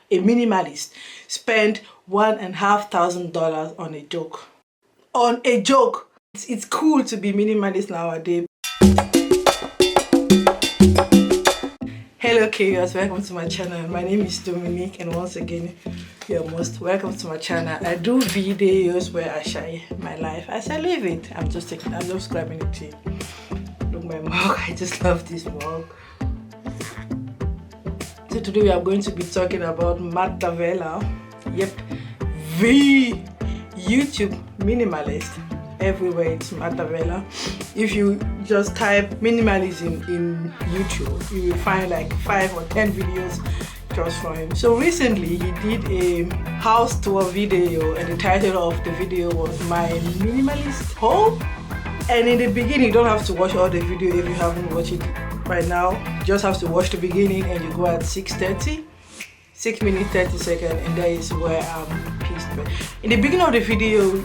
a minimalist, spent $1,500 on a joke. On a joke! It's cool to be minimalist nowadays. Hello Chaos, welcome to my channel. My name is Dominique, and once again you're most welcome to my channel. I do videos where I share my life as I live it. I'm just grabbing a tea. Look, my mug, I just love this mug. So today we are going to be talking about Davella. Yep, the YouTube minimalist. Everywhere it's Davella. If you just type minimalism in YouTube, you will find like 5 or 10 videos just from him. So recently he did a house tour video, and the title of the video was My Minimalist Home. And in the beginning, you don't have to watch all the video if you haven't watched it by now. You just have to watch the beginning, and you go at 6:30. 6 minutes 30 seconds, and that is where I'm pissed. But in the beginning of the video,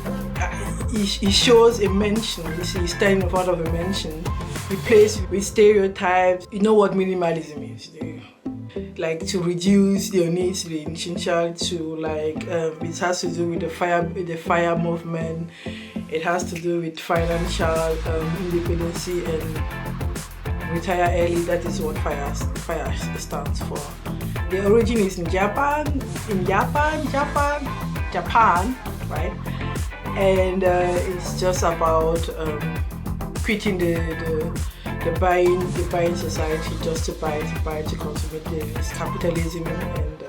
he shows a mansion. You see, he's standing in front of a mansion. He plays with stereotypes. You know what minimalism is? Like to reduce your needs, the essential, to like it has to do with the fire movement. It has to do with financial independence and retire early. That is what fire stands for. The origin is in Japan, right? And it's just about quitting the buying society just to buy to consume. It's capitalism, and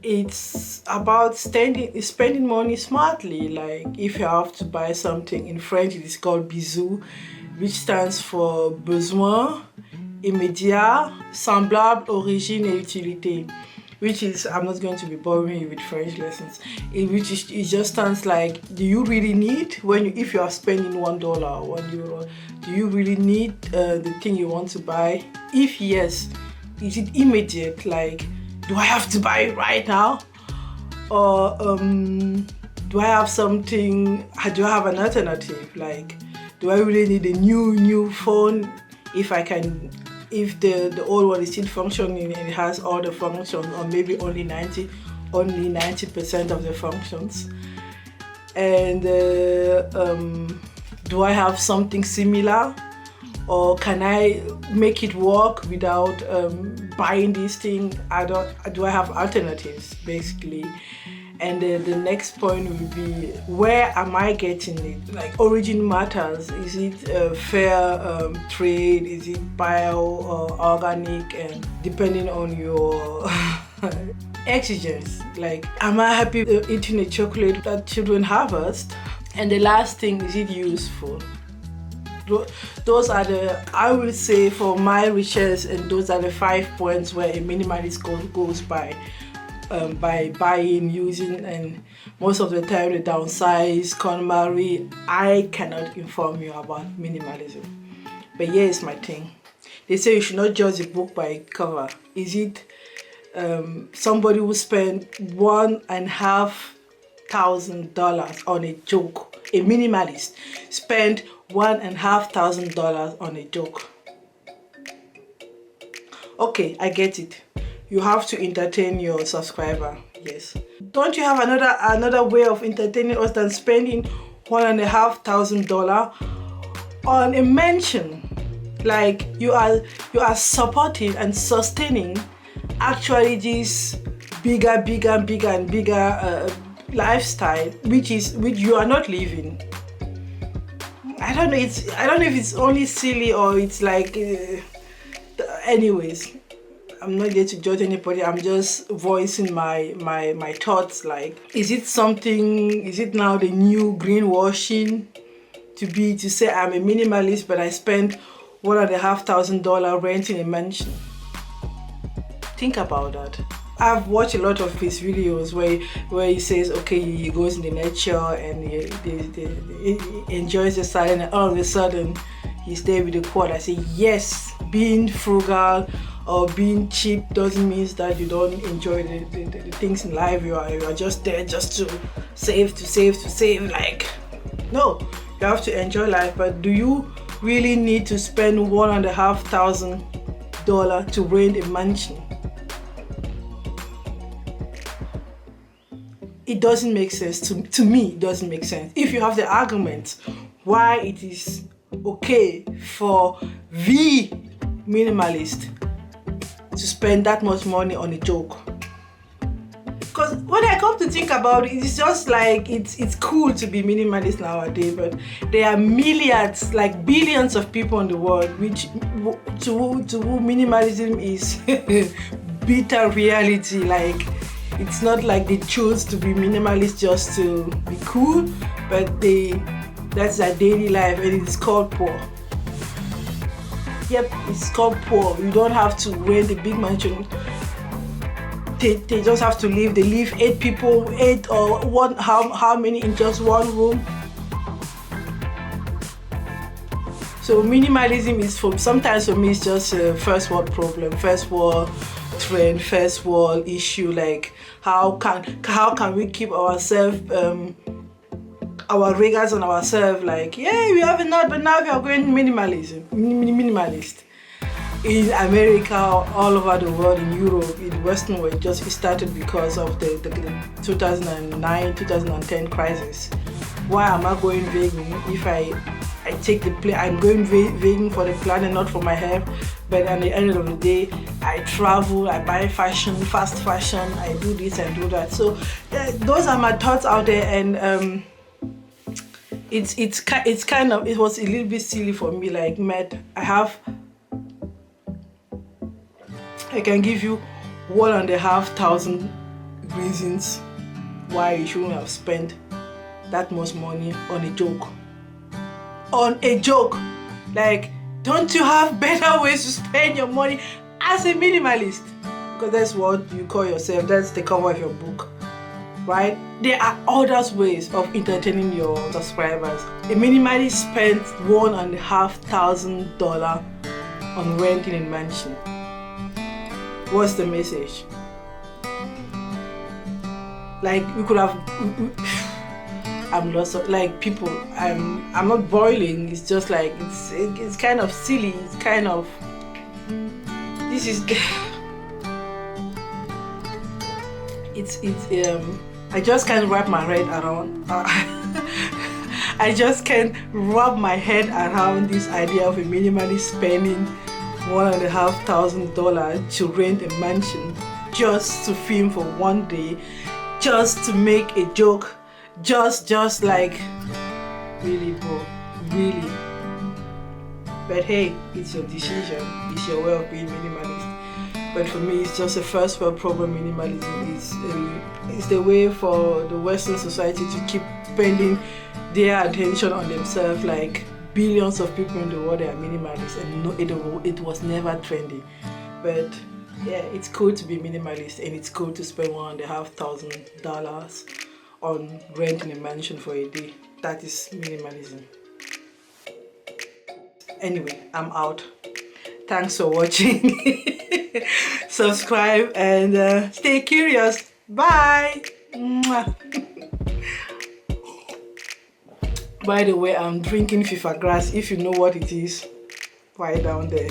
it's about spending money smartly. Like if you have to buy something, in French it is called bisou, which stands for besoin immédiat, semblable, origine et utilité, which is, I'm not going to be boring you with French lessons, it just stands like, do you really need, if you are spending $1 or €1, do you really need the thing you want to buy? If yes, is it immediate, like do I have to buy it right now? Or do I have something, do I have an alternative? Like, do I really need a new phone if the old one is still functioning and it has all the functions, or maybe only 90% of the functions? And do I have something similar, or can I make it work without buying this thing? Do I have alternatives, basically? And the next point will be, where am I getting it? Like, origin matters. Is it fair trade? Is it bio or organic? And depending on your exigence, like, am I happy eating a chocolate that children harvest? And the last thing, is it useful? Those are I will say, for my research, and those are the 5 points where a minimalist goes by buying, using, and most of the time the downsize, KonMari. I cannot inform you about minimalism, but here is my thing. They say you should not judge a book by its cover. Is it somebody who spent $1,500 on a joke? A minimalist spent $1,500 on a joke. Okay, I get it. You have to entertain your subscriber. Yes. Don't you have another way of entertaining us than spending $1,500 on a mansion? Like, you are supporting and sustaining actually this bigger lifestyle, which you are not living. I don't know if it's only silly or it's like anyways. I'm not there to judge anybody. I'm just voicing my thoughts. Like, is it now the new greenwashing to say I'm a minimalist, but I spent $1,500 renting a mansion? Think about that. I've watched a lot of his videos where he says, okay, he goes in the nature and he enjoys the silence, and all of a sudden he's there with the quad. I say, yes, being frugal or being cheap doesn't mean that you don't enjoy the things in life. You are just there just to save. Like, no, you have to enjoy life. But do you really need to spend $1,500 to rent a mansion? it doesn't make sense to me. It doesn't make sense. If you have the argument why it is okay for the minimalist to spend that much money on a joke. Because when I come to think about it, it's just like it's cool to be minimalist nowadays, but there are milliards, like billions of people in the world which to who minimalism is bitter reality. Like, it's not like they choose to be minimalist just to be cool, but that's their daily life, and it's called poor. Yep, it's called poor. You don't have to rent a big mansion. They just have to live. They live 8 people, 8 or one. How many in just one room? So minimalism is sometimes for me it's just a first world problem, first world trend, first world issue. Like, how can we keep ourselves, our regards on ourselves? Like, yeah, we have enough, but now we are going minimalist. In America, all over the world, in Europe, in the Western world, it started because of the 2009-2010 crisis. Why am I going vegan if I take the plane? I'm going vegan for the planet, not for my health. But at the end of the day, I travel, I buy fashion, fast fashion, I do this and do that. So those are my thoughts out there, and it was a little bit silly for me. Like, Matt, I can give you 1,500 reasons why you shouldn't have spent that much money on a joke. On a joke. Like, don't you have better ways to spend your money as a minimalist? Because that's what you call yourself. That's the cover of your book, right? There are other ways of entertaining your subscribers. A minimalist spent $1,500 on renting a mansion. What's the message? Like, we could have. I'm lost of, like, people. I'm not boiling. It's just like it's kind of silly. It's kind of. This is. I just can't wrap my head around. I just can't wrap my head around this idea of a minimalist spending $1,500 to rent a mansion just to film for one day, just to make a joke, just like, really, bro, really. But hey, it's your decision, it's your way of being minimalist. But for me, it's just a first world problem. Minimalism is the way for the Western society to keep spending their attention on themselves. Like, billions of people in the world are minimalists, and no, it was never trendy. But yeah, it's cool to be minimalist, and it's cool to spend $1,500 on renting a mansion for a day. That is minimalism. Anyway, I'm out. Thanks for watching. Subscribe and stay curious. Bye. By the way, I'm drinking FIFA grass. If you know what it is, write down there.